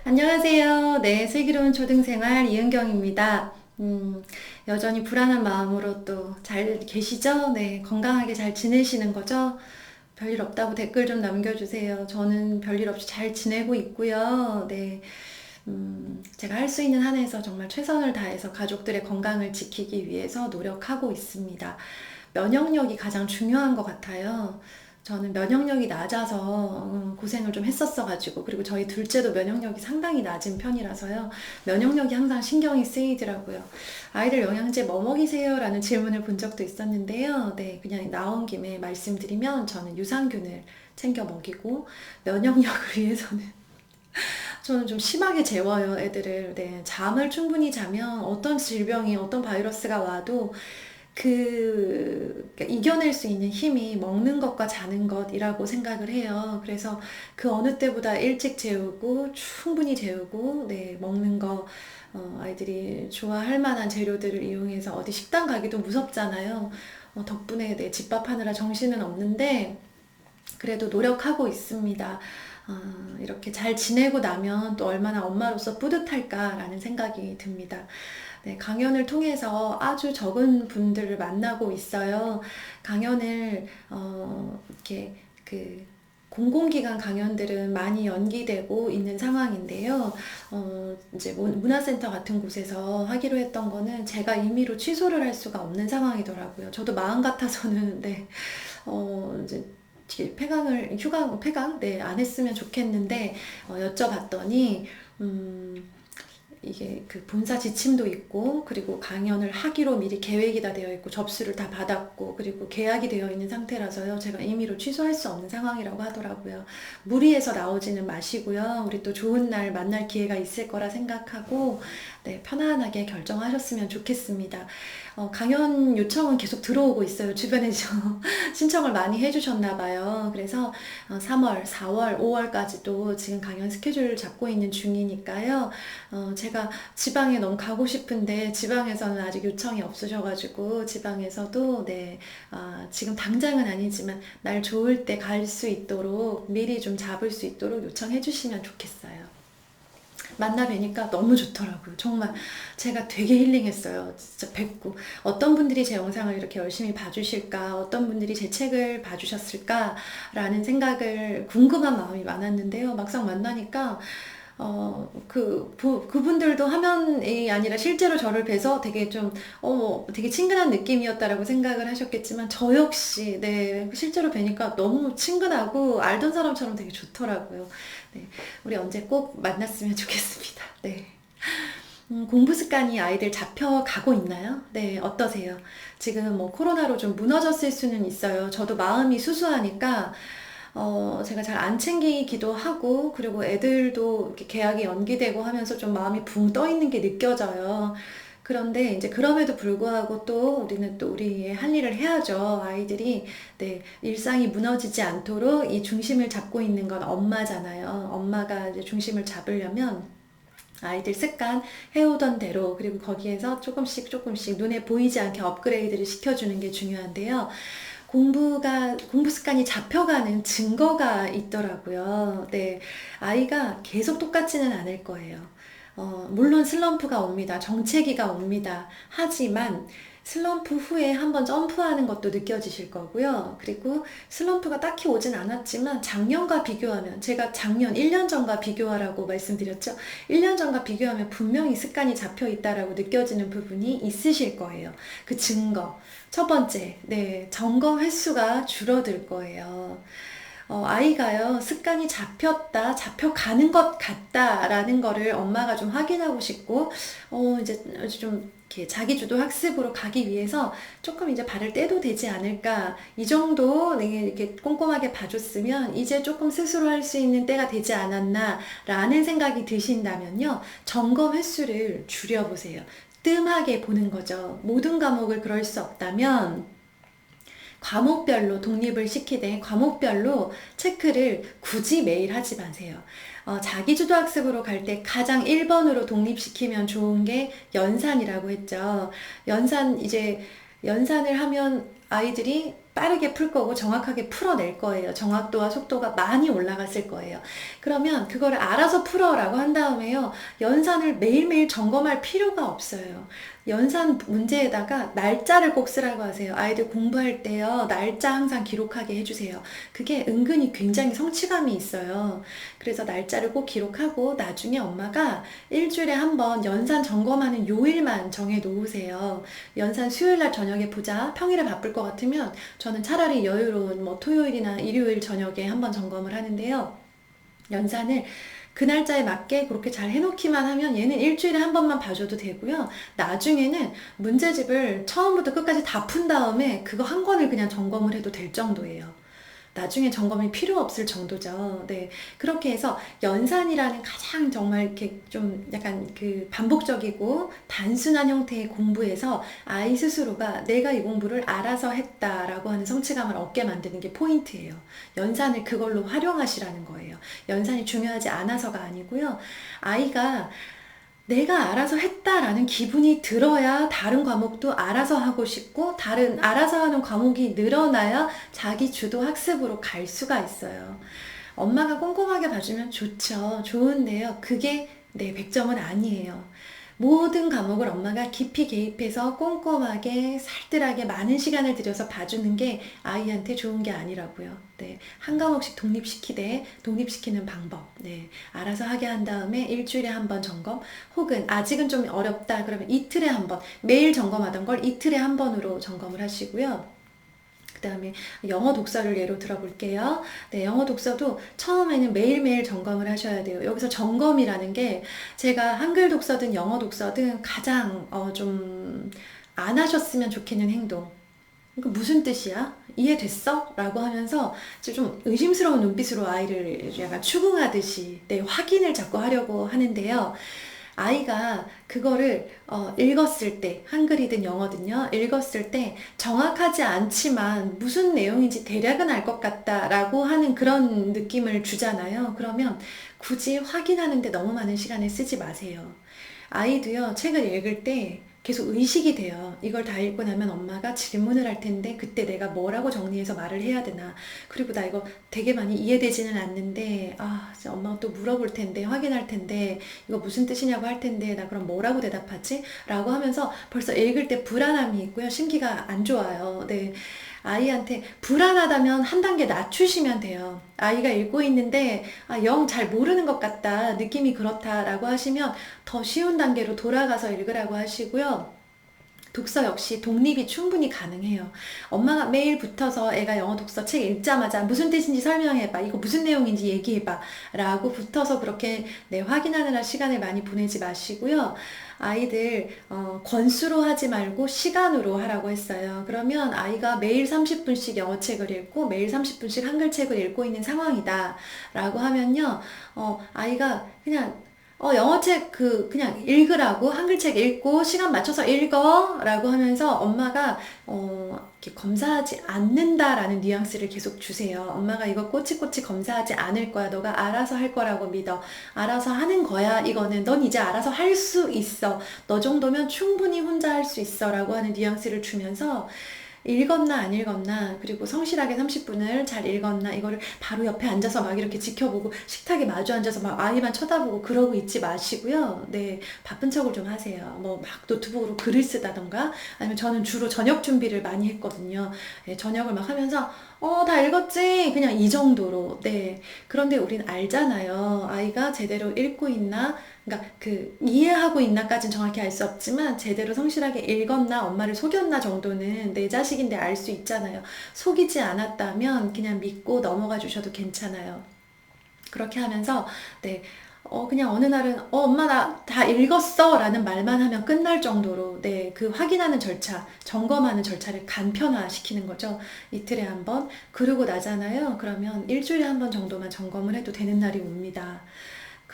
안녕하세요. 네, 슬기로운 초등생활 이은경입니다. 여전히 불안한 마음으로 또 잘 계시죠? 네, 건강하게 잘 지내시는 거죠? 별일 없다고 댓글 좀 남겨주세요. 저는 별일 없이 잘 지내고 있고요. 네, 제가 할 수 있는 한에서 정말 최선을 다해서 가족들의 건강을 지키기 위해서 노력하고 있습니다. 면역력이 가장 중요한 것 같아요. 저는 면역력이 낮아서 고생을 좀 했었어가지고, 그리고 저희 둘째도 면역력이 상당히 낮은 편이라서요. 면역력이 항상 신경이 쓰이더라고요. 아이들 영양제 뭐 먹이세요? 라는 질문을 본 적도 있었는데요. 네, 그냥 나온 김에 말씀드리면 저는 유산균을 챙겨 먹이고, 면역력을 위해서는 저는 좀 심하게 재워요, 애들을. 네, 잠을 충분히 자면 어떤 질병이, 어떤 바이러스가 와도 그러니까 이겨낼 수 있는 힘이 먹는 것과 자는 것이라고 생각을 해요. 그래서 그 어느 때보다 일찍 재우고, 충분히 재우고, 네, 먹는 거, 아이들이 좋아할 만한 재료들을 이용해서 어디 식당 가기도 무섭잖아요. 덕분에 내 집밥하느라 정신은 없는데, 그래도 노력하고 있습니다. 이렇게 잘 지내고 나면 또 얼마나 엄마로서 뿌듯할까라는 생각이 듭니다. 네, 강연을 통해서 아주 적은 분들을 만나고 있어요. 강연을, 이렇게 그, 공공기관 강연들은 많이 연기되고 있는 상황인데요. 이제 문화센터 같은 곳에서 하기로 했던 거는 제가 임의로 취소를 할 수가 없는 상황이더라고요. 저도 마음 같아서는, 네, 이제 폐강, 네, 안 했으면 좋겠는데, 여쭤봤더니, 이게 그 본사 지침도 있고, 그리고 강연을 하기로 미리 계획이 다 되어 있고, 접수를 다 받았고, 그리고 계약이 되어 있는 상태라서요. 제가 임의로 취소할 수 없는 상황이라고 하더라고요. 무리해서 나오지는 마시고요. 우리 또 좋은 날 만날 기회가 있을 거라 생각하고, 네, 편안하게 결정하셨으면 좋겠습니다. 강연 요청은 계속 들어오고 있어요. 주변에서 신청을 많이 해주셨나 봐요. 그래서 3월, 4월, 5월까지도 지금 강연 스케줄을 잡고 있는 중이니까요. 제가 지방에 너무 가고 싶은데 지방에서는 아직 요청이 없으셔가지고 지방에서도 네, 지금 당장은 아니지만 날 좋을 때 갈 수 있도록 미리 좀 잡을 수 있도록 요청해 주시면 좋겠어요. 만나 뵈니까 너무 좋더라고요. 정말 제가 되게 힐링했어요. 진짜 뵙고. 어떤 분들이 제 영상을 이렇게 열심히 봐주실까, 어떤 분들이 제 책을 봐주셨을까, 라는 생각을 궁금한 마음이 많았는데요. 막상 만나니까 그분들도 화면이 아니라 실제로 저를 뵈서 되게 좀, 되게 친근한 느낌이었다라고 생각을 하셨겠지만, 저 역시, 네, 실제로 뵈니까 너무 친근하고 알던 사람처럼 되게 좋더라고요. 네, 우리 언제 꼭 만났으면 좋겠습니다. 네. 공부 습관이 아이들 잡혀가고 있나요? 네, 어떠세요? 지금 뭐 코로나로 좀 무너졌을 수는 있어요. 저도 마음이 수수하니까, 제가 잘 안 챙기기도 하고, 그리고 애들도 이렇게 계약이 연기되고 하면서 좀 마음이 붕 떠 있는 게 느껴져요. 그런데 이제 그럼에도 불구하고 또 우리는 또 우리의 할 일을 해야죠. 아이들이, 네, 일상이 무너지지 않도록 이 중심을 잡고 있는 건 엄마잖아요. 엄마가 이제 중심을 잡으려면 아이들 습관 해오던 대로, 그리고 거기에서 조금씩 조금씩 눈에 보이지 않게 업그레이드를 시켜주는 게 중요한데요. 공부 습관이 잡혀가는 증거가 있더라고요. 네, 아이가 계속 똑같지는 않을 거예요. 물론 슬럼프가 옵니다. 정체기가 옵니다. 하지만 슬럼프 후에 한번 점프하는 것도 느껴지실 거고요. 그리고 슬럼프가 딱히 오진 않았지만 작년과 비교하면, 제가 작년 1년 전과 비교하라고 말씀드렸죠. 1년 전과 비교하면 분명히 습관이 잡혀 있다라고 느껴지는 부분이 있으실 거예요. 그 증거. 첫 번째, 네, 점검 횟수가 줄어들 거예요. 아이가요, 습관이 잡혀가는 것 같다라는 거를 엄마가 좀 확인하고 싶고, 이제 좀 이렇게 자기주도 학습으로 가기 위해서 조금 이제 발을 떼도 되지 않을까. 이 정도 네, 이렇게 꼼꼼하게 봐줬으면 이제 조금 스스로 할 수 있는 때가 되지 않았나 라는 생각이 드신다면요, 점검 횟수를 줄여보세요. 뜸하게 보는 거죠. 모든 과목을 그럴 수 없다면 과목별로 독립을 시키되 과목별로 체크를 굳이 매일 하지 마세요. 자기주도학습으로 갈 때 가장 1번으로 독립시키면 좋은 게 연산이라고 했죠. 연산을 하면 아이들이 빠르게 풀 거고 정확하게 풀어낼 거예요. 정확도와 속도가 많이 올라갔을 거예요. 그러면 그거를 알아서 풀어라고 한 다음에요. 연산을 매일매일 점검할 필요가 없어요. 연산 문제에다가 날짜를 꼭 쓰라고 하세요. 아이들 공부할 때요, 날짜 항상 기록하게 해주세요. 그게 은근히 굉장히 성취감이 있어요. 그래서 날짜를 꼭 기록하고 나중에 엄마가 일주일에 한 번 연산 점검하는 요일만 정해 놓으세요. 연산 수요일 날 저녁에 보자. 평일에 바쁠 것 같으면 저는 차라리 여유로운 뭐 토요일이나 일요일 저녁에 한 번 점검을 하는데요. 연산을 그 날짜에 맞게 그렇게 잘 해놓기만 하면 얘는 일주일에 한 번만 봐줘도 되고요. 나중에는 문제집을 처음부터 끝까지 다 푼 다음에 그거 한 권을 그냥 점검을 해도 될 정도예요. 나중에 점검이 필요 없을 정도죠. 네. 그렇게 해서 연산이라는 가장 정말 이렇게 좀 약간 그 반복적이고 단순한 형태의 공부에서 아이 스스로가 내가 이 공부를 알아서 했다라고 하는 성취감을 얻게 만드는 게 포인트예요. 연산을 그걸로 활용하시라는 거예요. 연산이 중요하지 않아서가 아니고요. 아이가 내가 알아서 했다라는 기분이 들어야 다른 과목도 알아서 하고 싶고 다른 알아서 하는 과목이 늘어나야 자기 주도 학습으로 갈 수가 있어요. 엄마가 꼼꼼하게 봐주면 좋죠. 좋은데요. 그게 네, 100점은 아니에요. 모든 과목을 엄마가 깊이 개입해서 꼼꼼하게 살뜰하게 많은 시간을 들여서 봐주는 게 아이한테 좋은 게 아니라고요. 네, 한 과목씩 독립시키되 독립시키는 방법. 네, 알아서 하게 한 다음에 일주일에 한 번 점검, 혹은 아직은 좀 어렵다 그러면 이틀에 한 번, 매일 점검하던 걸 이틀에 한 번으로 점검을 하시고요. 그 다음에 영어 독서를 예로 들어볼게요. 네, 영어 독서도 처음에는 매일매일 점검을 하셔야 돼요. 여기서 점검이라는 게 제가 한글 독서든 영어 독서든 가장 좀 안 하셨으면 좋겠는 행동. 이거 무슨 뜻이야? 이해됐어? 라고 하면서 좀 의심스러운 눈빛으로 아이를 약간 추궁하듯이 네, 확인을 자꾸 하려고 하는데요. 아이가 그거를 읽었을 때, 한글이든 영어든요, 읽었을 때 정확하지 않지만 무슨 내용인지 대략은 알 것 같다라고 하는 그런 느낌을 주잖아요. 그러면 굳이 확인하는데 너무 많은 시간을 쓰지 마세요. 아이도요, 책을 읽을 때 계속 의식이 돼요. 이걸 다 읽고 나면 엄마가 질문을 할 텐데 그때 내가 뭐라고 정리해서 말을 해야 되나. 그리고 나 이거 되게 많이 이해되지는 않는데 진짜 엄마가 또 물어볼 텐데 확인할 텐데 이거 무슨 뜻이냐고 할 텐데 나 그럼 뭐라고 대답하지? 라고 하면서 벌써 읽을 때 불안함이 있고요. 심기가 안 좋아요. 네. 아이한테 불안하다면 한 단계 낮추시면 돼요. 아이가 읽고 있는데 영 잘 모르는 것 같다, 느낌이 그렇다라고 하시면 더 쉬운 단계로 돌아가서 읽으라고 하시고요. 독서 역시 독립이 충분히 가능해요. 엄마가 매일 붙어서 애가 영어 독서 책 읽자마자 무슨 뜻인지 설명해봐, 이거 무슨 내용인지 얘기해봐 라고 붙어서 그렇게 네, 확인하느라 시간을 많이 보내지 마시고요. 아이들 권수로 하지 말고 시간으로 하라고 했어요. 그러면 아이가 매일 30분씩 영어책을 읽고 매일 30분씩 한글책을 읽고 있는 상황이다 라고 하면요, 아이가 그냥 영어책 그냥 읽으라고, 한글책 읽고 시간 맞춰서 읽어 라고 하면서 엄마가 이렇게 검사하지 않는다라는 뉘앙스를 계속 주세요. 엄마가 이거 꼬치꼬치 검사하지 않을 거야. 너가 알아서 할 거라고 믿어. 알아서 하는 거야. 이거는 넌 이제 알아서 할 수 있어. 너 정도면 충분히 혼자 할 수 있어 라고 하는 뉘앙스를 주면서 읽었나 안 읽었나, 그리고 성실하게 30분을 잘 읽었나, 이거를 바로 옆에 앉아서 막 이렇게 지켜보고 식탁에 마주 앉아서 막 아이만 쳐다보고 그러고 있지 마시고요. 네, 바쁜 척을 좀 하세요. 뭐 막 노트북으로 글을 쓰다던가, 아니면 저는 주로 저녁 준비를 많이 했거든요. 네, 저녁을 막 하면서 다 읽었지? 그냥 이 정도로. 네. 그런데 우린 알잖아요. 아이가 제대로 읽고 있나? 그러니까 이해하고 있나까진 정확히 알 수 없지만 제대로 성실하게 읽었나, 엄마를 속였나 정도는 내 자식인데 알 수 있잖아요. 속이지 않았다면 그냥 믿고 넘어가 주셔도 괜찮아요. 그렇게 하면서 네, 그냥 어느 날은 엄마 나 다 읽었어 라는 말만 하면 끝날 정도로 네, 그 확인하는 절차, 점검하는 절차를 간편화 시키는 거죠. 이틀에 한 번. 그러고 나잖아요. 그러면 일주일에 한 번 정도만 점검을 해도 되는 날이 옵니다.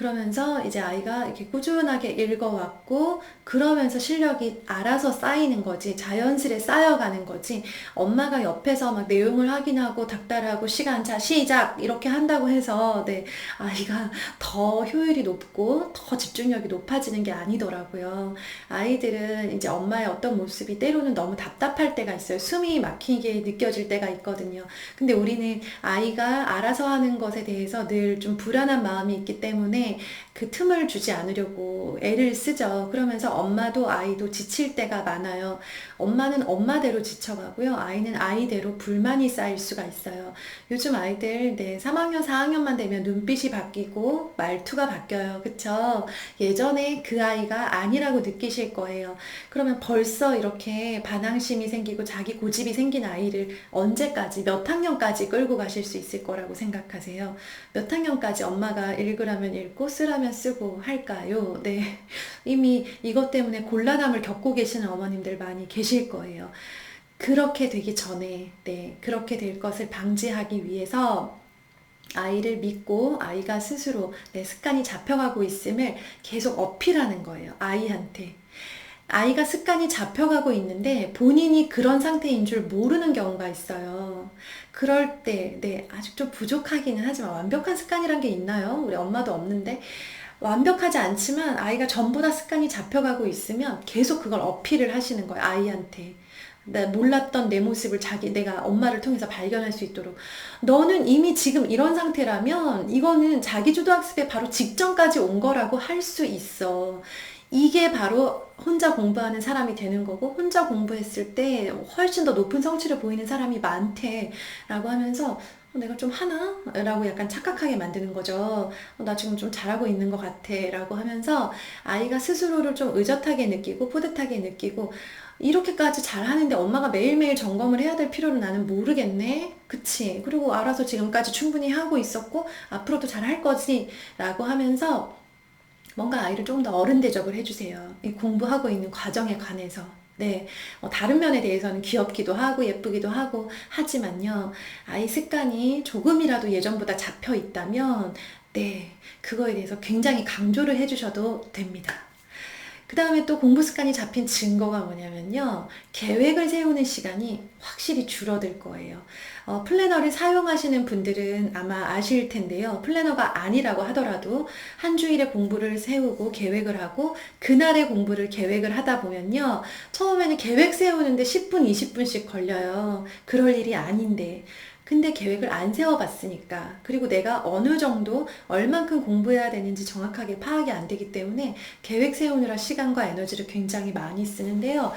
그러면서 이제 아이가 이렇게 꾸준하게 읽어왔고, 그러면서 실력이 알아서 쌓이는 거지, 자연스레 쌓여가는 거지, 엄마가 옆에서 막 내용을 확인하고 닥달하고 시간, 자, 시작! 이렇게 한다고 해서, 네, 아이가 더 효율이 높고, 더 집중력이 높아지는 게 아니더라고요. 아이들은 이제 엄마의 어떤 모습이 때로는 너무 답답할 때가 있어요. 숨이 막히게 느껴질 때가 있거든요. 근데 우리는 아이가 알아서 하는 것에 대해서 늘 좀 불안한 마음이 있기 때문에 그 틈을 주지 않으려고 애를 쓰죠. 그러면서 엄마도 아이도 지칠 때가 많아요. 엄마는 엄마대로 지쳐가고요. 아이는 아이대로 불만이 쌓일 수가 있어요. 요즘 아이들, 네, 3학년, 4학년만 되면 눈빛이 바뀌고 말투가 바뀌어요. 그쵸? 예전에 그 아이가 아니라고 느끼실 거예요. 그러면 벌써 이렇게 반항심이 생기고 자기 고집이 생긴 아이를 언제까지, 몇 학년까지 끌고 가실 수 있을 거라고 생각하세요? 몇 학년까지 엄마가 읽으라면 읽고 쓰라면 쓰고 할까요? 네. 이미 이것 때문에 곤란함을 겪고 계시는 어머님들 많이 계실 거예요. 그렇게 되기 전에, 네, 그렇게 될 것을 방지하기 위해서 아이를 믿고 아이가 스스로 내 습관이 잡혀가고 있음을 계속 어필하는 거예요. 아이한테. 아이가 습관이 잡혀가고 있는데 본인이 그런 상태인 줄 모르는 경우가 있어요. 그럴 때, 네, 아직 좀 부족하기는 하지만 완벽한 습관이란 게 있나요? 우리 엄마도 없는데. 완벽하지 않지만 아이가 전부 다 습관이 잡혀가고 있으면 계속 그걸 어필을 하시는 거예요. 아이한테. 몰랐던 내 모습을 내가 엄마를 통해서 발견할 수 있도록. 너는 이미 지금 이런 상태라면 이거는 자기주도학습에 바로 직전까지 온 거라고 할 수 있어. 이게 바로 혼자 공부하는 사람이 되는 거고, 혼자 공부했을 때 훨씬 더 높은 성취를 보이는 사람이 많대. 라고 하면서 내가 좀 하나? 라고 약간 착각하게 만드는 거죠. 나 지금 좀 잘하고 있는 것 같아. 라고 하면서 아이가 스스로를 좀 의젓하게 느끼고 뿌듯하게 느끼고, 이렇게까지 잘하는데 엄마가 매일매일 점검을 해야 될 필요는 나는 모르겠네. 그치? 그리고 알아서 지금까지 충분히 하고 있었고, 앞으로도 잘 할 거지. 라고 하면서 뭔가 아이를 조금 더 어른 대접을 해주세요. 이 공부하고 있는 과정에 관해서. 네, 다른 면에 대해서는 귀엽기도 하고 예쁘기도 하고 하지만요, 아이 습관이 조금이라도 예전보다 잡혀 있다면, 네, 그거에 대해서 굉장히 강조를 해주셔도 됩니다. 그 다음에 또 공부 습관이 잡힌 증거가 뭐냐면요. 계획을 세우는 시간이 확실히 줄어들 거예요. 플래너를 사용하시는 분들은 아마 아실 텐데요. 플래너가 아니라고 하더라도 한 주일에 공부를 세우고 계획을 하고 그날의 공부를 계획을 하다 보면요. 처음에는 계획 세우는데 10분, 20분씩 걸려요. 그럴 일이 아닌데. 근데 계획을 안 세워봤으니까, 그리고 내가 어느 정도 얼만큼 공부해야 되는지 정확하게 파악이 안 되기 때문에 계획 세우느라 시간과 에너지를 굉장히 많이 쓰는데요.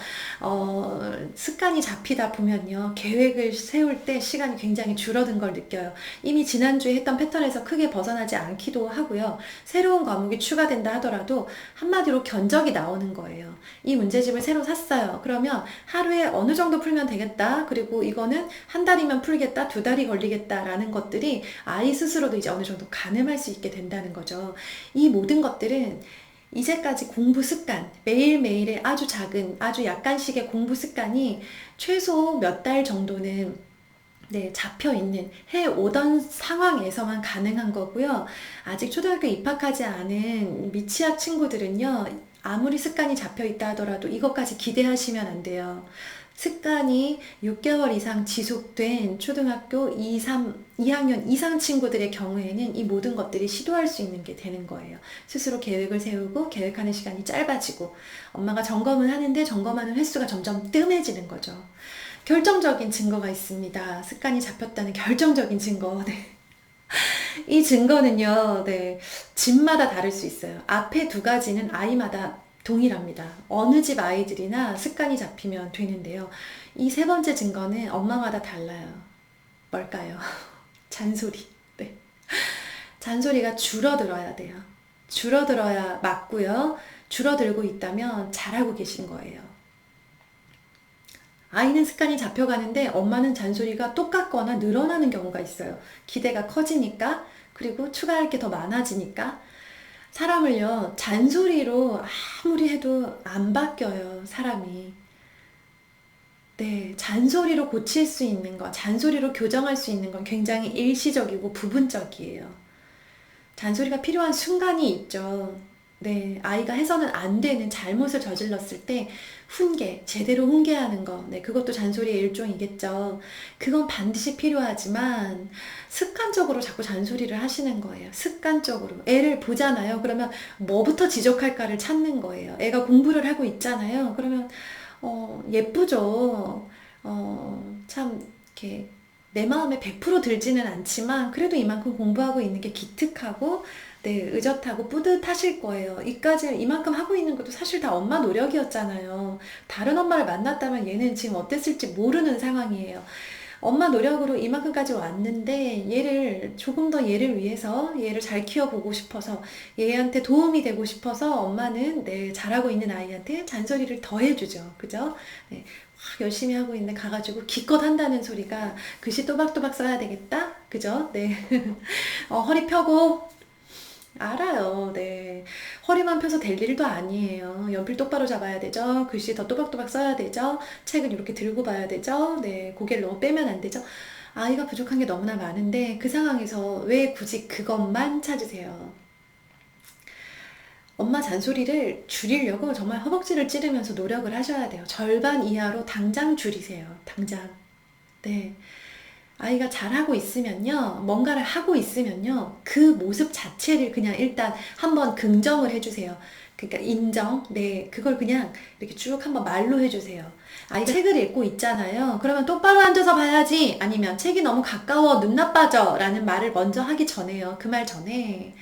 습관이 잡히다 보면요, 계획을 세울 때 시간이 굉장히 줄어든 걸 느껴요. 이미 지난주에 했던 패턴에서 크게 벗어나지 않기도 하고요. 새로운 과목이 추가된다 하더라도 한마디로 견적이 나오는 거예요. 이 문제집을 새로 샀어요. 그러면 하루에 어느 정도 풀면 되겠다. 그리고 이거는 한 달이면 풀겠다. 두 달이 걸리겠다라는 것들이 아이 스스로도 이제 어느 정도 가늠할 수 있게 된다는 거죠. 이 모든 것들은 이제까지 공부 습관, 매일매일의 아주 작은, 아주 약간씩의 공부 습관이 최소 몇 달 정도는, 네, 잡혀있는, 해오던 상황에서만 가능한 거고요. 아직 초등학교 입학하지 않은 미취학 친구들은요, 아무리 습관이 잡혀있다 하더라도 이것까지 기대하시면 안 돼요. 습관이 6개월 이상 지속된 초등학교 2학년 이상 친구들의 경우에는 이 모든 것들이 시도할 수 있는 게 되는 거예요. 스스로 계획을 세우고 계획하는 시간이 짧아지고, 엄마가 점검을 하는데 점검하는 횟수가 점점 뜸해지는 거죠. 결정적인 증거가 있습니다. 습관이 잡혔다는 결정적인 증거. 네. 이 증거는요, 네, 집마다 다를 수 있어요. 앞에 두 가지는 아이마다 동일합니다. 어느 집 아이들이나 습관이 잡히면 되는데요. 이 세 번째 증거는 엄마마다 달라요. 뭘까요? 잔소리. 네. 잔소리가 줄어들어야 돼요. 줄어들어야 맞고요. 줄어들고 있다면 잘하고 계신 거예요. 아이는 습관이 잡혀가는데 엄마는 잔소리가 똑같거나 늘어나는 경우가 있어요. 기대가 커지니까, 그리고 추가할 게 더 많아지니까. 사람을요, 잔소리로 아무리 해도 안 바뀌어요, 사람이. 네, 잔소리로 고칠 수 있는 것, 잔소리로 교정할 수 있는 건 굉장히 일시적이고 부분적이에요. 잔소리가 필요한 순간이 있죠. 네, 아이가 해서는 안 되는 잘못을 저질렀을 때 훈계, 제대로 훈계하는 거, 네, 그것도 잔소리의 일종이겠죠. 그건 반드시 필요하지만 습관적으로 자꾸 잔소리를 하시는 거예요. 습관적으로. 애를 보잖아요. 그러면 뭐부터 지적할까를 찾는 거예요. 애가 공부를 하고 있잖아요. 그러면 예쁘죠. 참, 이렇게, 내 마음에 100% 들지는 않지만, 그래도 이만큼 공부하고 있는 게 기특하고, 네, 의젓하고 뿌듯하실 거예요. 이까지, 이만큼 하고 있는 것도 사실 다 엄마 노력이었잖아요. 다른 엄마를 만났다면 얘는 지금 어땠을지 모르는 상황이에요. 엄마 노력으로 이만큼까지 왔는데 얘를 조금 더 얘를 위해서 얘를 잘 키워보고 싶어서 얘한테 도움이 되고 싶어서 엄마는 네, 잘하고 있는 아이한테 잔소리를 더 해주죠. 그죠? 네, 막 열심히 하고 있는데 가가지고 기껏 한다는 소리가 글씨 또박또박 써야 되겠다? 그죠? 네. 허리 펴고 알아요. 네. 허리만 펴서 될 일도 아니에요. 연필 똑바로 잡아야 되죠. 글씨 더 또박또박 써야 되죠. 책은 이렇게 들고 봐야 되죠. 네. 고개를 너무 빼면 안 되죠. 아이가 부족한 게 너무나 많은데 그 상황에서 왜 굳이 그것만 찾으세요? 엄마 잔소리를 줄이려고 정말 허벅지를 찌르면서 노력을 하셔야 돼요. 절반 이하로 당장 줄이세요. 당장. 네. 아이가 잘하고 있으면요, 뭔가를 하고 있으면요, 그 모습 자체를 그냥 일단 한번 긍정을 해주세요. 그러니까 인정, 네, 그걸 그냥 이렇게 쭉 한번 말로 해주세요. 아이가 책을 읽고 있잖아요. 그러면 똑바로 앉아서 봐야지. 아니면 책이 너무 가까워, 눈 나빠져. 라는 말을 먼저 하기 전에요. 그 말 전에.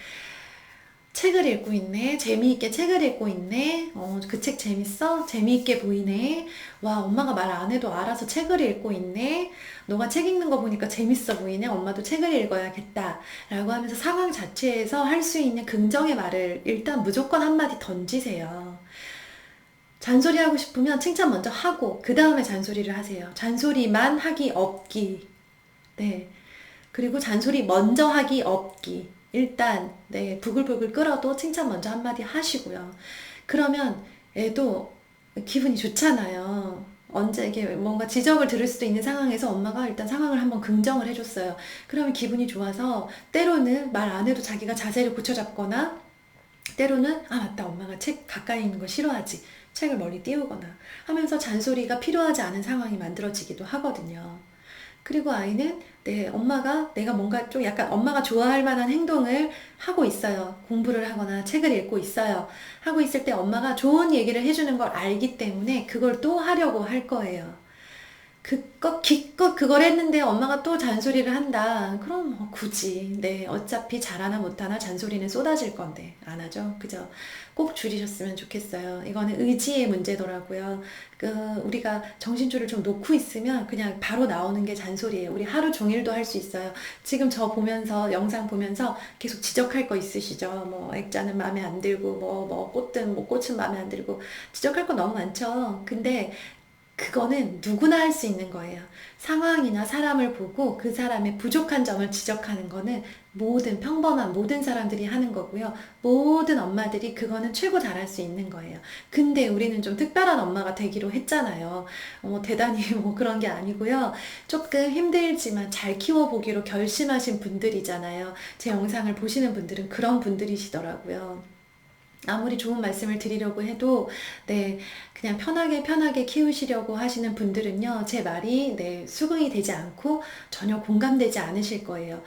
책을 읽고 있네. 재미있게 책을 읽고 있네. 그 책 재밌어? 재미있게 보이네. 와, 엄마가 말 안 해도 알아서 책을 읽고 있네. 너가 책 읽는 거 보니까 재밌어 보이네. 엄마도 책을 읽어야겠다. 라고 하면서 상황 자체에서 할 수 있는 긍정의 말을 일단 무조건 한마디 던지세요. 잔소리하고 싶으면 칭찬 먼저 하고, 그 다음에 잔소리를 하세요. 잔소리만 하기 없기. 네. 그리고 잔소리 먼저 하기 없기. 일단, 네, 부글부글 끓어도 칭찬 먼저 한마디 하시고요. 그러면 애도 기분이 좋잖아요. 언제 이게 뭔가 지적을 들을 수도 있는 상황에서 엄마가 일단 상황을 한번 긍정을 해줬어요. 그러면 기분이 좋아서 때로는 말 안 해도 자기가 자세를 고쳐잡거나 때로는 아 맞다 엄마가 책 가까이 있는 거 싫어하지 책을 멀리 띄우거나 하면서 잔소리가 필요하지 않은 상황이 만들어지기도 하거든요. 그리고 아이는 네, 엄마가 내가 뭔가 좀 약간 엄마가 좋아할 만한 행동을 하고 있어요. 공부를 하거나 책을 읽고 있어요. 하고 있을 때 엄마가 좋은 얘기를 해주는 걸 알기 때문에 그걸 또 하려고 할 거예요. 기껏 그걸 했는데 엄마가 또 잔소리를 한다. 그럼 뭐 굳이. 네, 어차피 잘하나 못하나 잔소리는 쏟아질 건데. 안 하죠. 그죠? 꼭 줄이셨으면 좋겠어요. 이거는 의지의 문제더라고요. 우리가 정신줄을 좀 놓고 있으면 그냥 바로 나오는 게 잔소리예요. 우리 하루 종일도 할 수 있어요. 지금 저 보면서, 영상 보면서 계속 지적할 거 있으시죠? 뭐, 액자는 마음에 안 들고, 꽃든, 꽃은 마음에 안 들고, 지적할 거 너무 많죠? 근데 그거는 누구나 할 수 있는 거예요. 상황이나 사람을 보고 그 사람의 부족한 점을 지적하는 거는 평범한 모든 사람들이 하는 거고요. 모든 엄마들이 그거는 최고 잘할 수 있는 거예요. 근데 우리는 좀 특별한 엄마가 되기로 했잖아요. 대단히 뭐 그런 게 아니고요. 조금 힘들지만 잘 키워보기로 결심하신 분들이잖아요. 제 영상을 보시는 분들은 그런 분들이시더라고요. 아무리 좋은 말씀을 드리려고 해도, 네, 그냥 편하게 키우시려고 하시는 분들은요, 제 말이, 네, 수긍이 되지 않고 전혀 공감되지 않으실 거예요.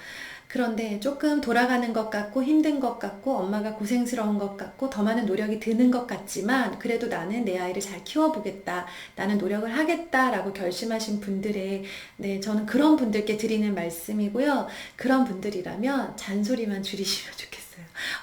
그런데 조금 돌아가는 것 같고 힘든 것 같고 엄마가 고생스러운 것 같고 더 많은 노력이 드는 것 같지만 그래도 나는 내 아이를 잘 키워보겠다. 나는 노력을 하겠다라고 결심하신 분들의 네, 저는 그런 분들께 드리는 말씀이고요. 그런 분들이라면 잔소리만 줄이시면 좋겠어요.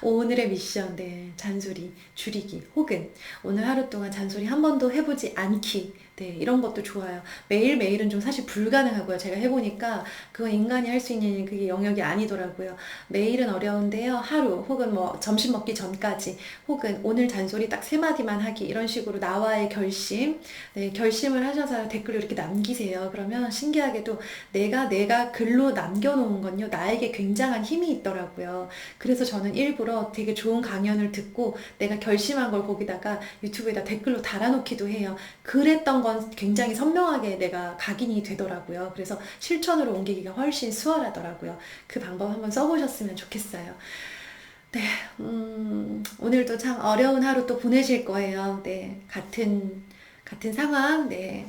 오늘의 미션, 네, 잔소리 줄이기 혹은 오늘 하루 동안 잔소리 한 번도 해보지 않기. 네, 이런 것도 좋아요. 매일매일은 좀 사실 불가능하고요. 제가 해보니까 그건 인간이 할 수 있는 그게 영역이 아니더라고요. 매일은 어려운데요. 하루 혹은 뭐 점심 먹기 전까지 혹은 오늘 잔소리 딱 세 마디만 하기 이런 식으로 나와의 결심, 네, 결심을 하셔서 댓글로 이렇게 남기세요. 그러면 신기하게도 내가 글로 남겨놓은 건요. 나에게 굉장한 힘이 있더라고요. 그래서 저는 일부러 되게 좋은 강연을 듣고 내가 결심한 걸 거기다가 유튜브에다 댓글로 달아놓기도 해요. 그랬던 건 굉장히 선명하게 내가 각인이 되더라고요. 그래서 실천으로 옮기기가 훨씬 수월하더라고요. 그 방법 한번 써보셨으면 좋겠어요. 네, 오늘도 참 어려운 하루 또 보내실 거예요. 네, 같은 상황, 네.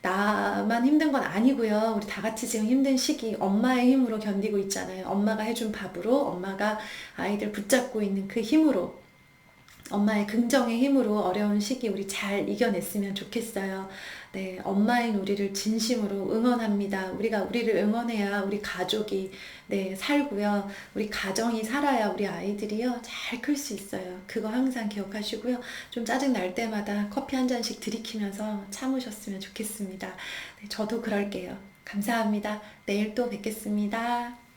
나만 힘든 건 아니고요. 우리 다 같이 지금 힘든 시기 엄마의 힘으로 견디고 있잖아요. 엄마가 해준 밥으로, 엄마가 아이들 붙잡고 있는 그 힘으로, 엄마의 긍정의 힘으로 어려운 시기 우리 잘 이겨냈으면 좋겠어요. 네, 엄마인 우리를 진심으로 응원합니다. 우리가 우리를 응원해야 우리 가족이 네, 살고요. 우리 가정이 살아야 우리 아이들이요. 잘 클 수 있어요. 그거 항상 기억하시고요. 좀 짜증 날 때마다 커피 한 잔씩 들이키면서 참으셨으면 좋겠습니다. 네, 저도 그럴게요. 감사합니다. 내일 또 뵙겠습니다.